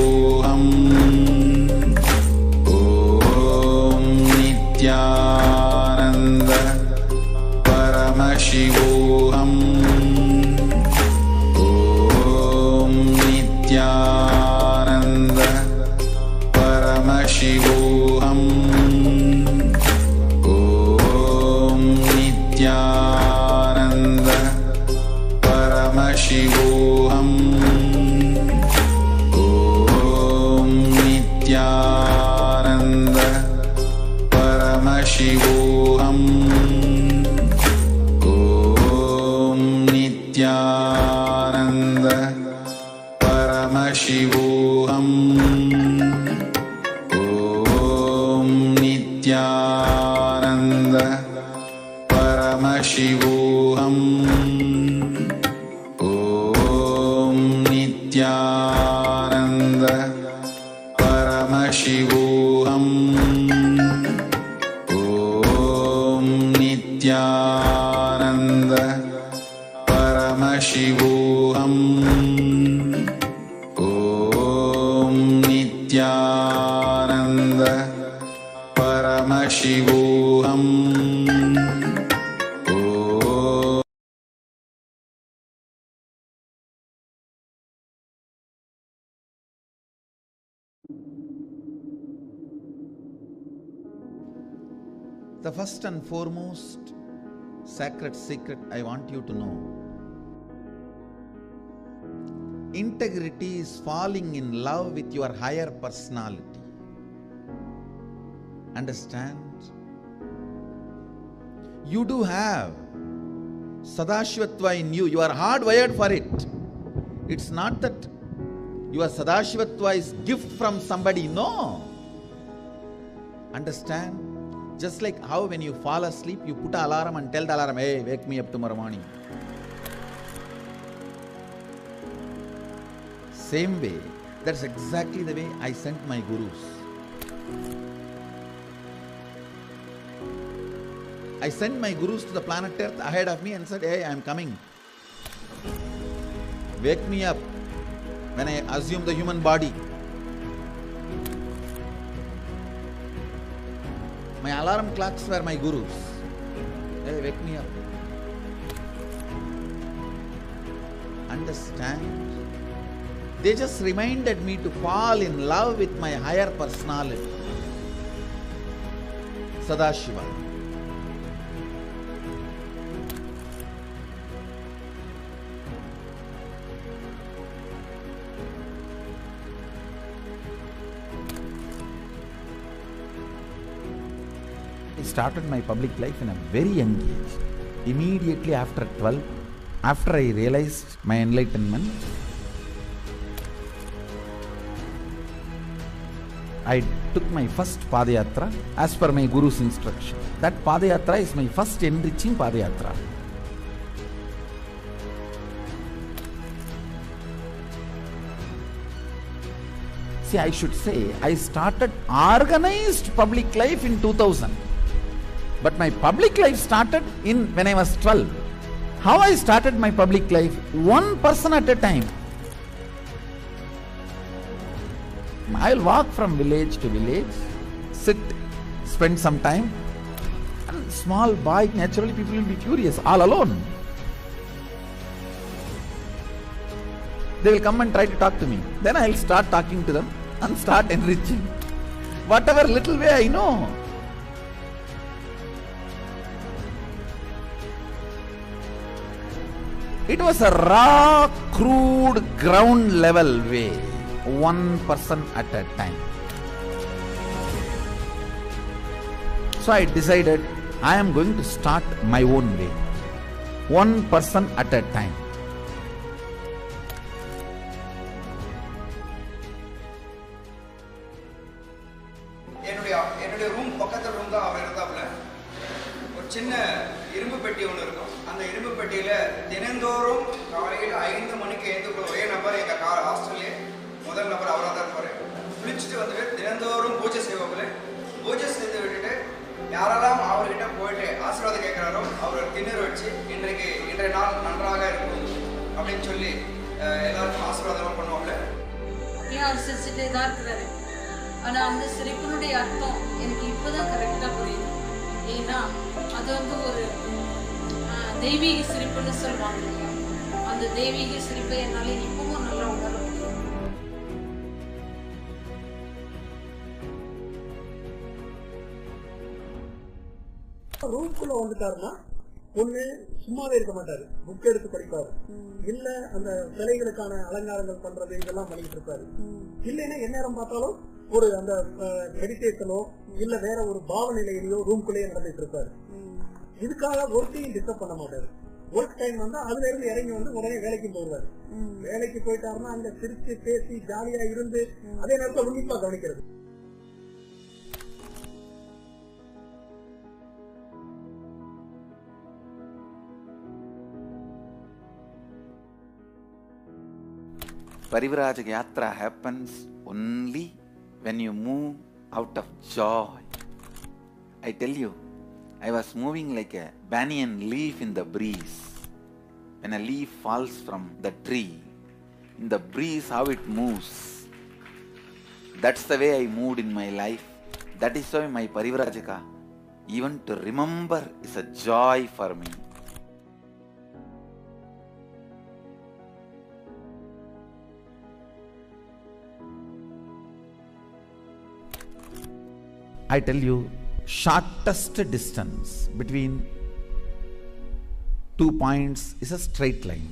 Paramashivoham. Om Nithyananda Paramashivoham. Om Nithyananda Paramashivoham. Om Nithyananda Paramashivoham. Om Nithyananda Paramashivoham. Om Nithyananda Paramashivoham. Om Nithyananda Paramashivoham. Om Nithyananda Paramashivoham. Om Nithyananda Paramashivoham. Om Nithyananda Paramashivoham. The first and foremost sacred secret I want you to know: integrity is falling in love with your higher personality. Understand? You do have Sadashivatva in you. You are hardwired for it. It's not that your Sadashivatva is gift from somebody. No. Understand? Just like how when you fall asleep, you put an alarm and tell the alarm, hey, wake me up tomorrow morning. Same way, that's exactly the way I sent my gurus. I sent my gurus to the planet Earth ahead of me and said, hey, I am coming. Wake me up when I assume the human body. My alarm clocks were my gurus. Hey, wake me up. Understand? They just reminded me to fall in love with my higher personality, Sadashiva. I started my public life in a very young age. Immediately after 12, after I realized my enlightenment, I took my first Padayatra as per my Guru's instruction. That Padayatra is my first enriching Padayatra. See, I should say, I started organized public life in 2000. But my public life started when I was 12. How I started my public life? One person at a time. I'll walk from village to village, sit, spend some time. And small boy, naturally people will be curious, all alone. They will come and try to talk to me. Then I'll start talking to them and start enriching. Whatever little way I know. It was a raw, crude, ground level way. One person at a time. So I decided I am going to start my own way. One person at a time. என்னுடைய room பக்கத்துல room தான் அவர் இருந்தாப்புல. ஒரு சின்ன இரும்பு பெட்டி ஒன்று இருக்கும். அந்த இரும்பு பெட்டியில தினந்தோறும் காலையில் 5 மணிக்கு எழுந்து ஒரே நபர் எங்க ஹாஸ்டல்லே முதல் நபர் அவராக தான் இருப்பாரு. குளிச்சுட்டு வந்துட்டு தினந்தோறும் பூஜை செய்வாப்புல. பூஜை செய்து விட்டுட்டு யாரெல்லாம் அவர்கிட்ட போயிட்டு ஆசீர்வாதம் கேட்கிறாரோ அவர் திண்ணூறு வச்சு இன்றைய நாள் நன்றாக இருக்கும் அப்படின்னு சொல்லி எல்லாருக்கும் ஆசீர்வாதம் பண்ணுவாப்புல. இப்பயும் அவர் சிரிச்சுட்டே தான் இருக்கிறாரு. ஆனா அந்த சிரிப்பினுடைய அர்த்தம் எனக்கு இப்பதான் கரெக்டா புரியுது. ஏன்னா அது ஒரு தெய்வீக சிரிப்புன்னு சொல்லுவாங்க இல்லையா, அந்த தெய்வீக சிரிப்பை என்னால இப்பவும் நல்லா உணர முடியும். ரூம்குள்ள வந்துட்டாருன்னா ஒண்ணு சும்மாவே இருக்க மாட்டாரு, புக் எடுத்து படிப்பாரு, இல்ல அந்த சிலைகளுக்கான அலங்காரங்கள் பண்றது இதெல்லாம் பண்ணிட்டு இருப்பாரு. இல்லைன்னா எந்நேரம் பார்த்தாலும் ஒரு அந்த மெடிடேஷனோ இல்ல வேற ஒரு பாவ நிலையிலயோ ரூம்குள்ளேயே நடந்துட்டு இருப்பாரு. இதுக்காக ஒர்க்கையும் டிஸ்டர்ப் பண்ண மாட்டாரு. ஒர்க் டைம் வந்தா அதுல இருந்து இறங்கி உடனே வேலைக்கு போவாரு. வேலைக்கு போயிட்டாருன்னா அங்க சிரிச்சு பேசி ஜாலியா இருந்து அதே நேரத்தில் உன்னிப்பா கவனிக்கிறது. Parivrajaka Yatra happens only when you move out of joy. I tell you, I was moving like a banyan leaf in the breeze. When a leaf falls from the tree, in the breeze how it moves. That's the way I moved in my life. That is why my Parivrajaka, even to remember, is a joy for me. I tell you, shortest distance between 2 points is a straight line.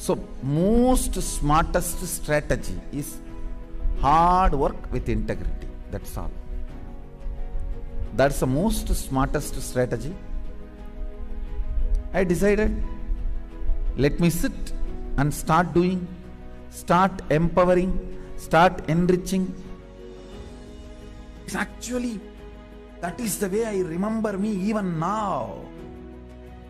So most smartest strategy is hard work with integrity. That's all. That's the most smartest strategy. I decided, let me sit and start doing, start empowering, start enriching. Actually, that is the way I remember me even now.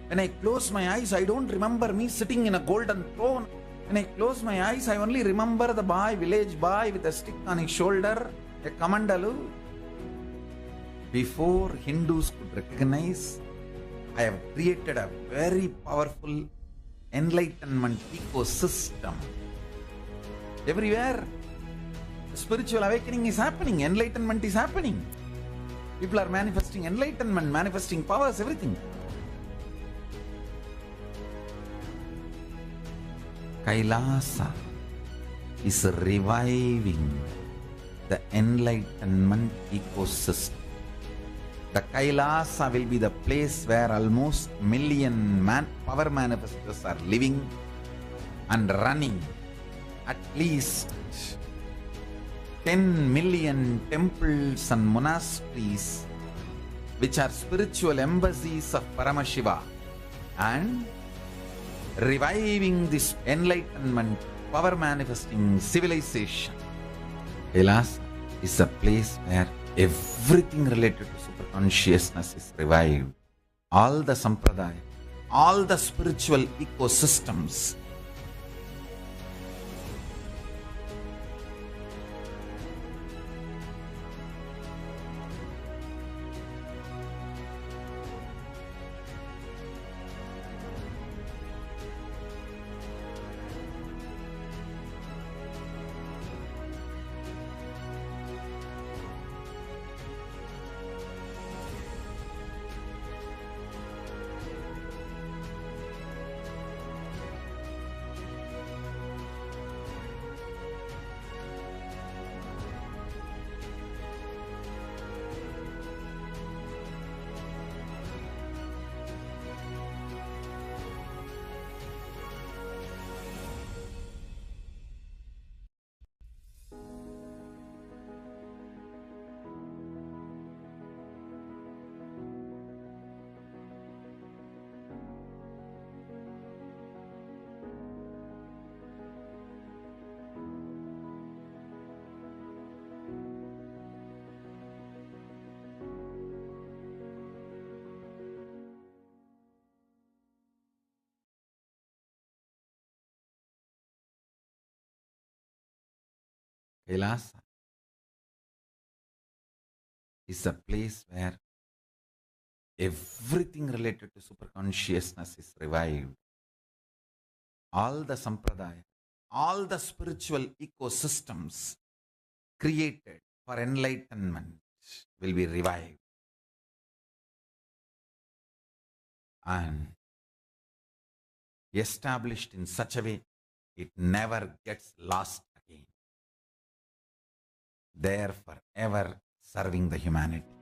When I close my eyes, I don't remember me sitting in a golden throne. When I close my eyes, I only remember the boy, village boy with a stick on his shoulder, a kamandalu. Before Hindus could recognize, I have created a very powerful enlightenment ecosystem. Everywhere, spiritual awakening is happening, enlightenment is happening. People are manifesting enlightenment, manifesting powers, everything. Kailasa is reviving the enlightenment ecosystem. The Kailasa will be the place where almost million power manifestors are living and running. At least 10 million temples and monasteries, which are spiritual embassies of Paramashiva, and reviving this enlightenment, power manifesting civilization. Kailas is a place where everything related to super consciousness is revived. All the sampradaya, all the spiritual ecosystems. Kailasa is a place where everything related to super consciousness is revived. All the sampradaya, all the spiritual ecosystems created for enlightenment will be revived and established in such a way it never gets lost again. There forever serving the humanity.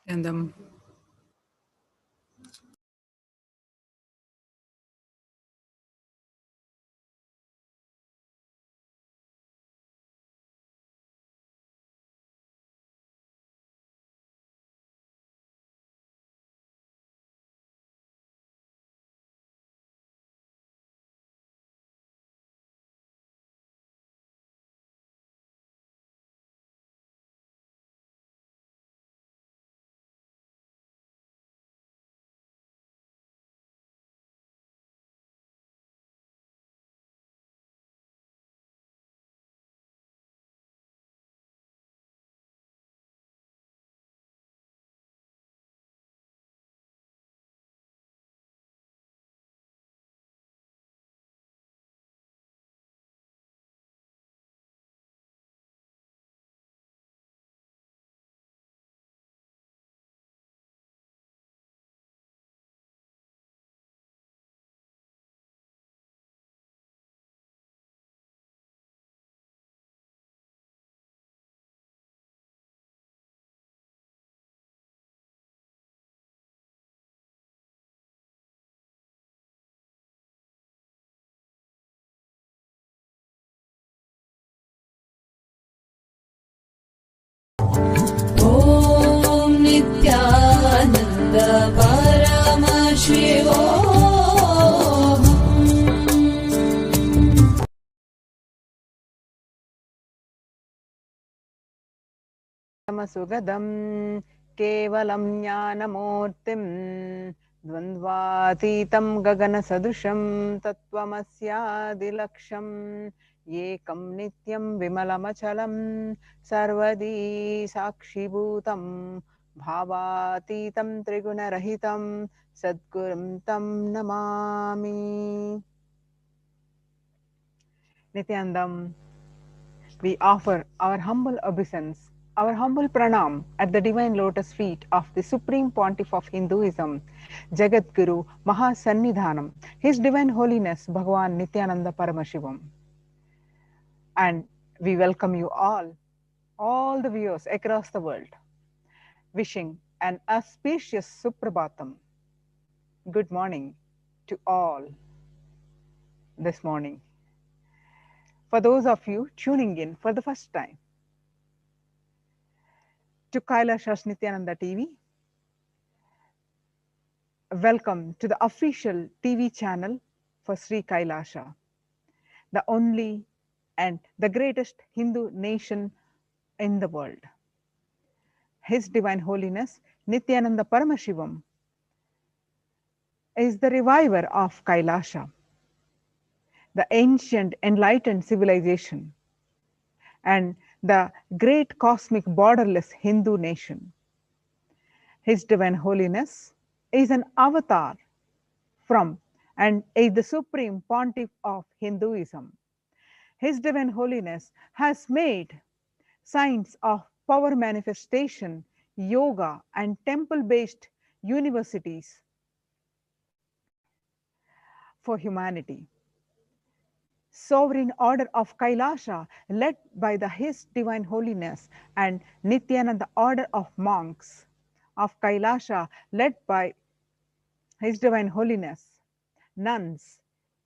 And Sugadam Kevalam Jnanamurtim Dvandvatitam Gagana Sadusham Tattvamasya Ekam Nityam Vimalamachalam Sarvadi Sakshibhutam Bhavatitam Trigunarahitam Sadgurum Tam Namami. Nithyanandam, we offer our humble obeisance, our humble pranam at the divine lotus feet of the Supreme Pontiff of Hinduism, Jagat Guru Mahasannidhanam, His Divine Holiness Bhagavan Nithyananda Paramashivam. And we welcome you all the viewers across the world, wishing an auspicious Suprabhatam. Good morning to all this morning. For those of you tuning in for the first time to Kailasha's Nithyananda TV, welcome to the official TV channel for Sri Kailasha, the only and the greatest Hindu nation in the world. His Divine Holiness Nithyananda Paramashivam is the reviver of Kailasha, the ancient enlightened civilization, and the great cosmic borderless Hindu nation. His Divine Holiness is an avatar from and is the Supreme Pontiff of Hinduism. His Divine Holiness has made science of power manifestation, yoga, and temple-based universities for humanity. Sovereign Order of Kailasha, led by His Divine Holiness, and Nithyananda Order of Monks of Kailasha, led by His Divine Holiness, nuns,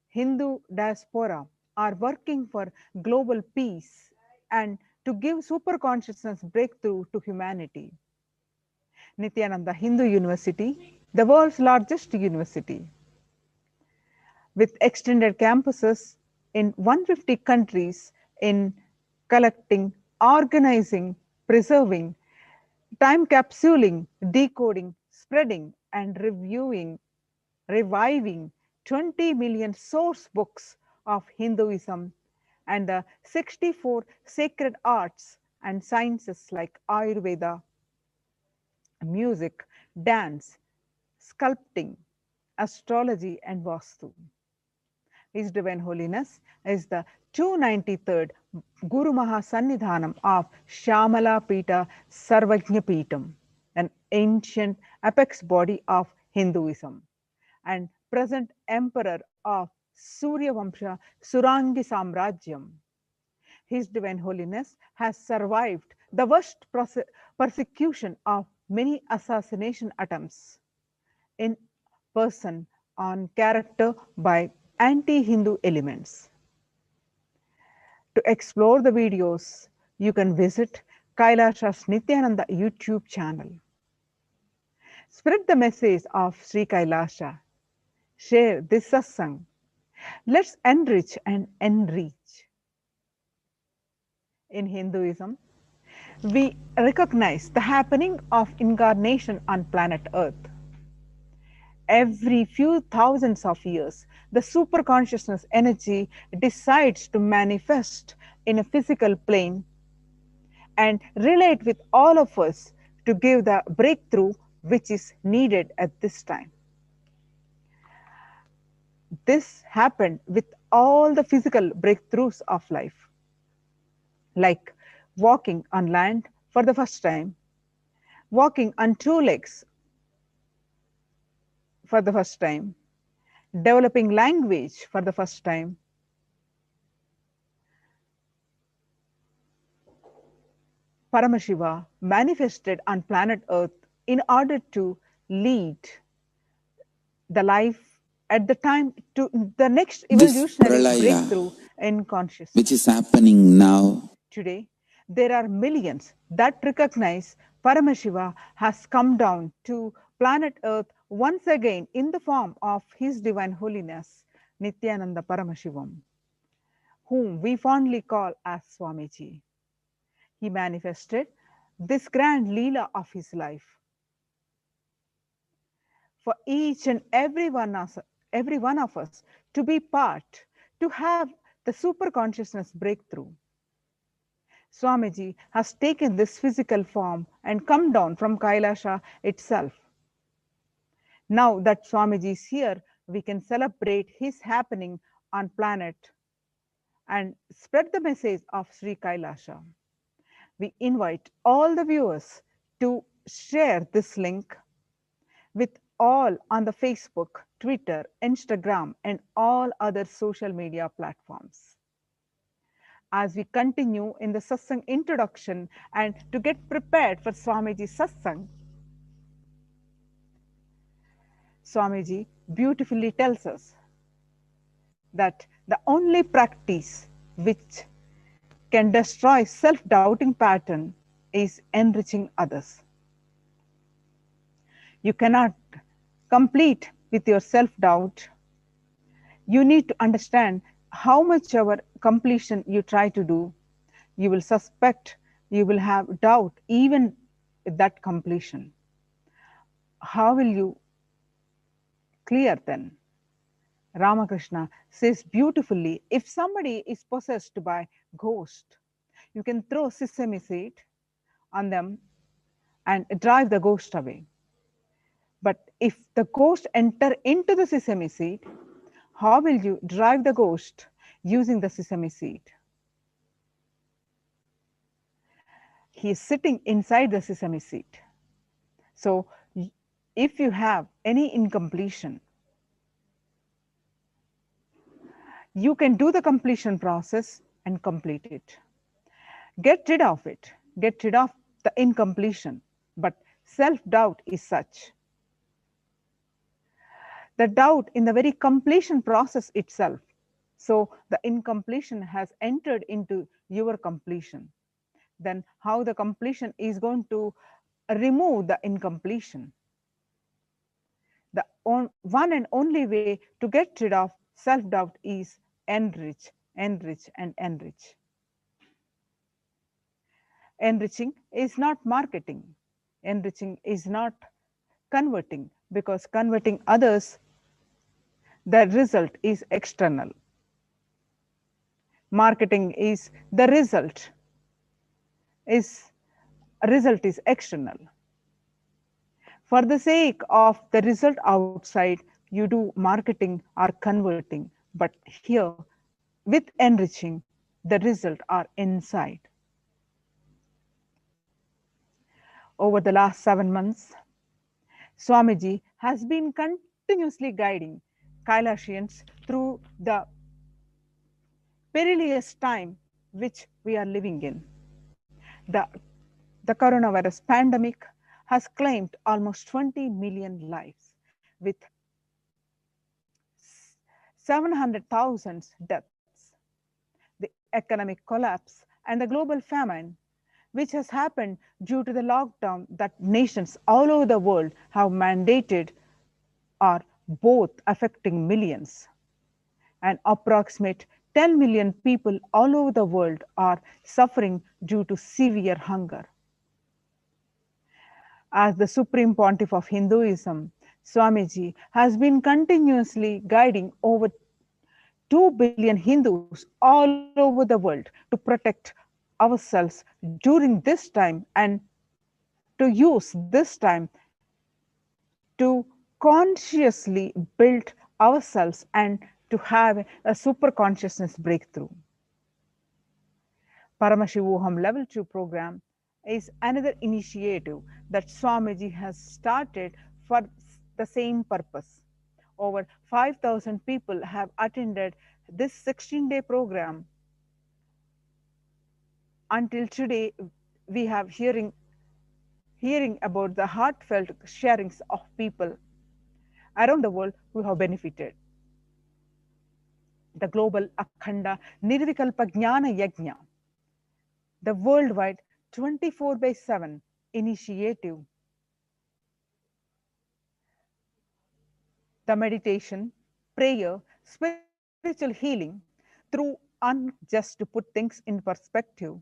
Hindu diaspora, are working for global peace and to give super consciousness breakthrough to humanity. Nithyananda Hindu University, the world's largest university, with extended campuses in 150 countries in collecting, organizing, preserving, time capsuling, decoding, spreading, and reviving 20 million source books of Hinduism and the 64 sacred arts and sciences like Ayurveda, music, dance, sculpting, astrology, and Vastu. His Divine Holiness is the 293rd Guru Mahasannidhanam of Shamala Pita Sarvajna Pitam, an ancient apex body of Hinduism, and present emperor of Surya Vamsha Surangi Samrajyam. His Divine Holiness has survived the worst persecution of many assassination attempts in person on character by anti-Hindu elements. To explore the videos, you can visit Kailasha's Nithyananda YouTube channel. Spread the message of Sri Kailasha. Share this satsang. Let's enrich and enreach. In Hinduism, we recognize the happening of incarnation on planet Earth. Every few thousands of years, the superconsciousness energy decides to manifest in a physical plane and relate with all of us to give the breakthrough which is needed at this time. This happened with all the physical breakthroughs of life, like walking on land for the first time, walking on two legs for the first time, developing language for the first time, Paramashiva manifested on planet Earth in order to lead the life at the time to the next evolutionary breakthrough in consciousness, which is happening now. Today, there are millions that recognize Paramashiva has come down to planet Earth once again in the form of His Divine Holiness, Nithyananda Paramashivam, whom we fondly call as Swamiji. He manifested this grand Leela of his life. For each and every one of us to be part, to have the super consciousness breakthrough. Swamiji has taken this physical form and come down from Kailasha itself. Now that Swamiji is here, we can celebrate his happening on planet and spread the message of Sri Kailasha. We invite all the viewers to share this link with all on the Facebook, Twitter, Instagram, and all other social media platforms. As we continue in the Satsang introduction and to get prepared for Swamiji's Satsang, Swamiji beautifully tells us that the only practice which can destroy self-doubting pattern is enriching others. You cannot complete with your self-doubt. You need to understand how much our completion you try to do. You will suspect, you will have doubt even with that completion. How will you clear then? Ramakrishna says beautifully, if somebody is possessed by ghost, you can throw sesame seed on them and drive the ghost away. But if the ghost enter into the sesame seed, how will you drive the ghost using the sesame seed? He is sitting inside the sesame seed. So if you have any incompletion, you can do the completion process and complete it. Get rid of it. Get rid of the incompletion. But self-doubt is such. The doubt in the very completion process itself. So the incompletion has entered into your completion. Then how the completion is going to remove the incompletion? The one and only way to get rid of self-doubt is enrich, enrich, and enrich. Enriching is not marketing. Enriching is not converting, because converting others, the result is external. Marketing is the result is external. For the sake of the result outside, you do marketing or converting. But here, with enriching, the result are inside. Over the last 7 months, Swamiji has been continuously guiding Kailashians through the perilous time which we are living in. The coronavirus pandemic has claimed almost 20 million lives, with 700,000 deaths. The economic collapse and the global famine, which has happened due to the lockdown that nations all over the world have mandated, are both affecting millions. An approximate 10 million people all over the world are suffering due to severe hunger. As the Supreme Pontiff of Hinduism, Swamiji has been continuously guiding over 2 billion Hindus all over the world to protect ourselves during this time and to use this time to consciously build ourselves and to have a super consciousness breakthrough. Paramashivoham Level 2 program is another initiative that Swamiji has started for the same purpose. Over 5,000 people have attended this 16-day program. Until today, we have hearing about the heartfelt sharings of people around the world who have benefited. The global Akhanda Nirvikalpa Jnana Yajna, the worldwide 24/7 initiative, the meditation, prayer, spiritual healing through just to put things in perspective.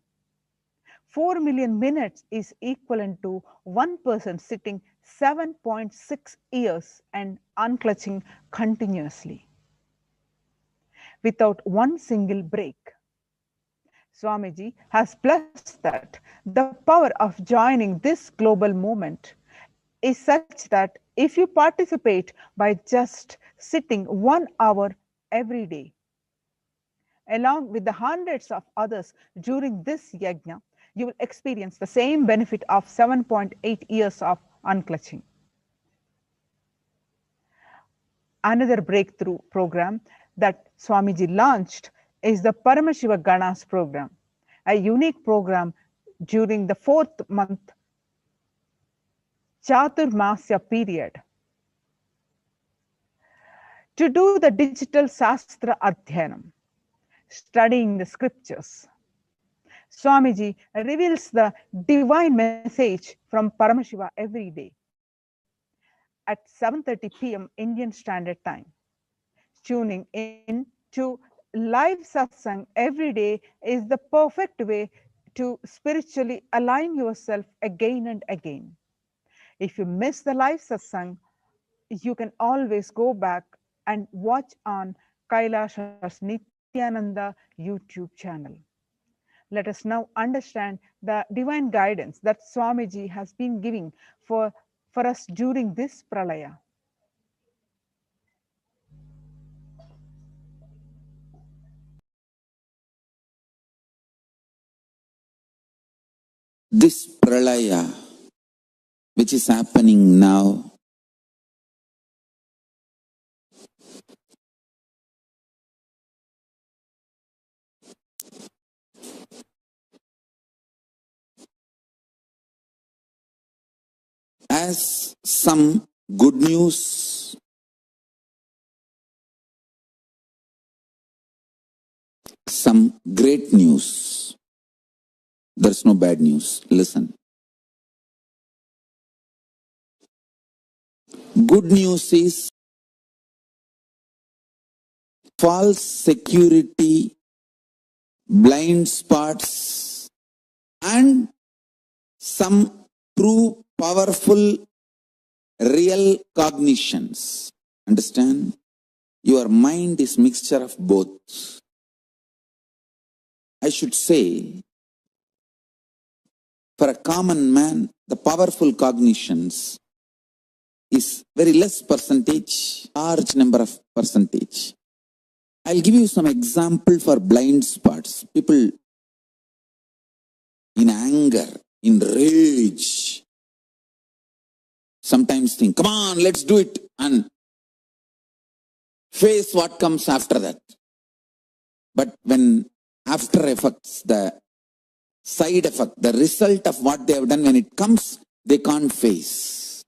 4 million minutes is equivalent to one person sitting 7.6 years and unclutching continuously without one single break. Swamiji has blessed that the power of joining this global movement is such that if you participate by just sitting 1 hour every day, along with the hundreds of others during this yajna, you will experience the same benefit of 7.8 years of unclutching. Another breakthrough program that Swamiji launched is the Paramashiva Ganas program, a unique program during the 4th month Chaturmasya period to do the digital Sastra Adhyanam, studying the scriptures. Swamiji reveals the divine message from Paramashiva every day at 7:30 p.m. Indian Standard Time. Tuning in to live satsang every day is the perfect way to spiritually align yourself again and again. If you miss the live satsang, you can always go back and watch on Kailasha's Nithyananda YouTube channel. Let us now understand the divine guidance that Swamiji has been giving for us during this pralaya. This pralaya, which is happening now, has some good news, some great news. There's no bad news. Listen. Good news is false security, blind spots, and some true, powerful, real cognitions. Understand? Your mind is mixture of both. I should say, for a common man, the powerful cognitions is very less percentage, large number of percentage. I'll give you some example for blind spots. People in anger, in rage, sometimes think, come on, let's do it, and face what comes after that. But when after effects, the side effect, the result of what they have done, when it comes, they can't face.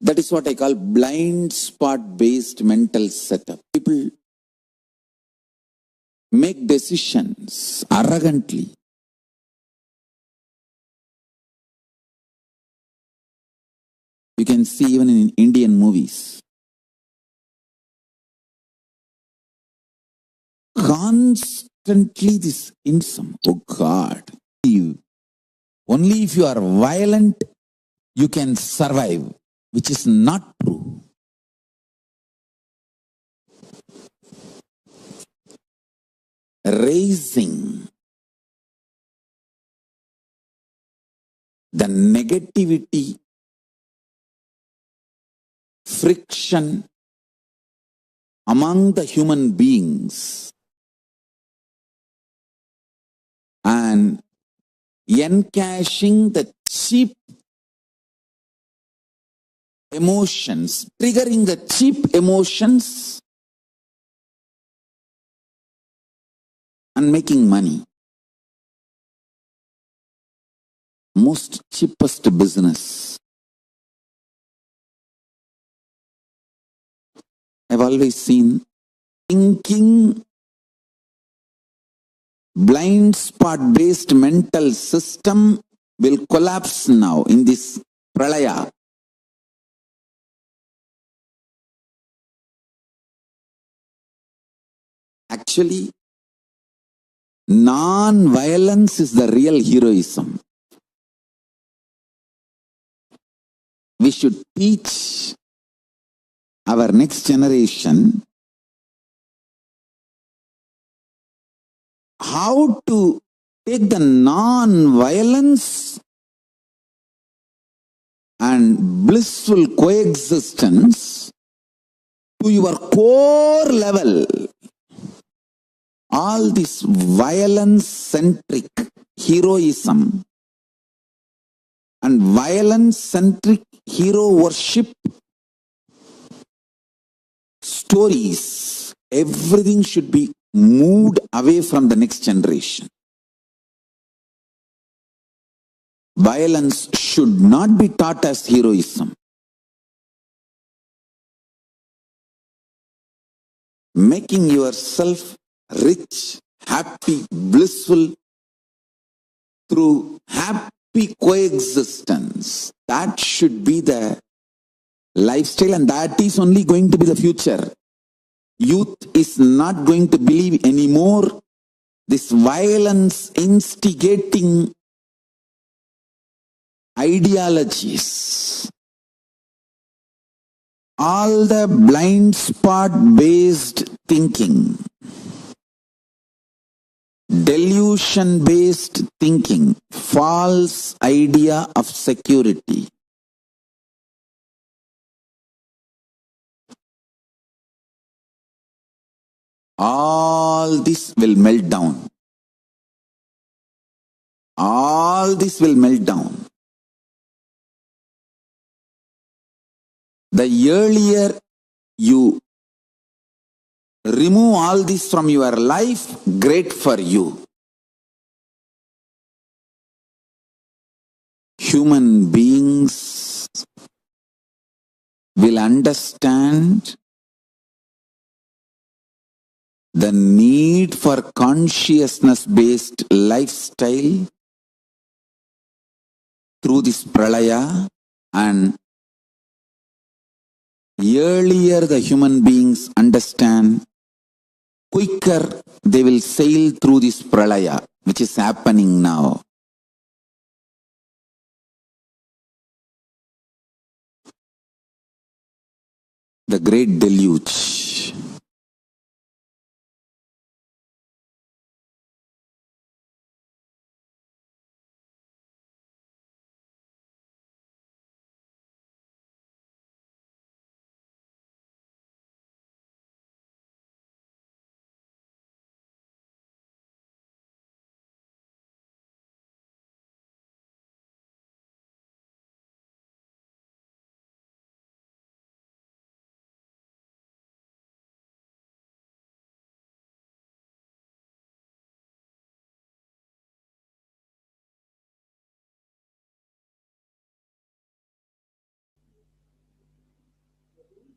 That is what I call blind spot based mental setup. People make decisions arrogantly. You can see even in Indian movies. Constantly this insome. Oh God. Only if you are violent, you can survive, which is not true. Raising the negativity, friction among the human beings and encashing the cheap emotions, triggering the cheap emotions and making money. Most cheapest business. I've always seen thinking blind spot based mental system will collapse now in this pralaya. Actually, non-violence is the real heroism. We should teach our next generation how to take the non-violence and blissful coexistence to your core level. All this violence-centric heroism and violence-centric hero worship stories, everything should be moved away from the next generation. Violence should not be taught as heroism. Making yourself rich, happy, blissful through happy coexistence. That should be the lifestyle, and that is only going to be the future. Youth is not going to believe anymore this violence instigating ideologies. All the blind spot based thinking, delusion based thinking, false idea of security. All this will melt down. All this will melt down. The earlier you remove all this from your life, great for you. Human beings will understand the need for consciousness-based lifestyle through this pralaya, and earlier the human beings understand, quicker they will sail through this pralaya, which is happening now. The great deluge.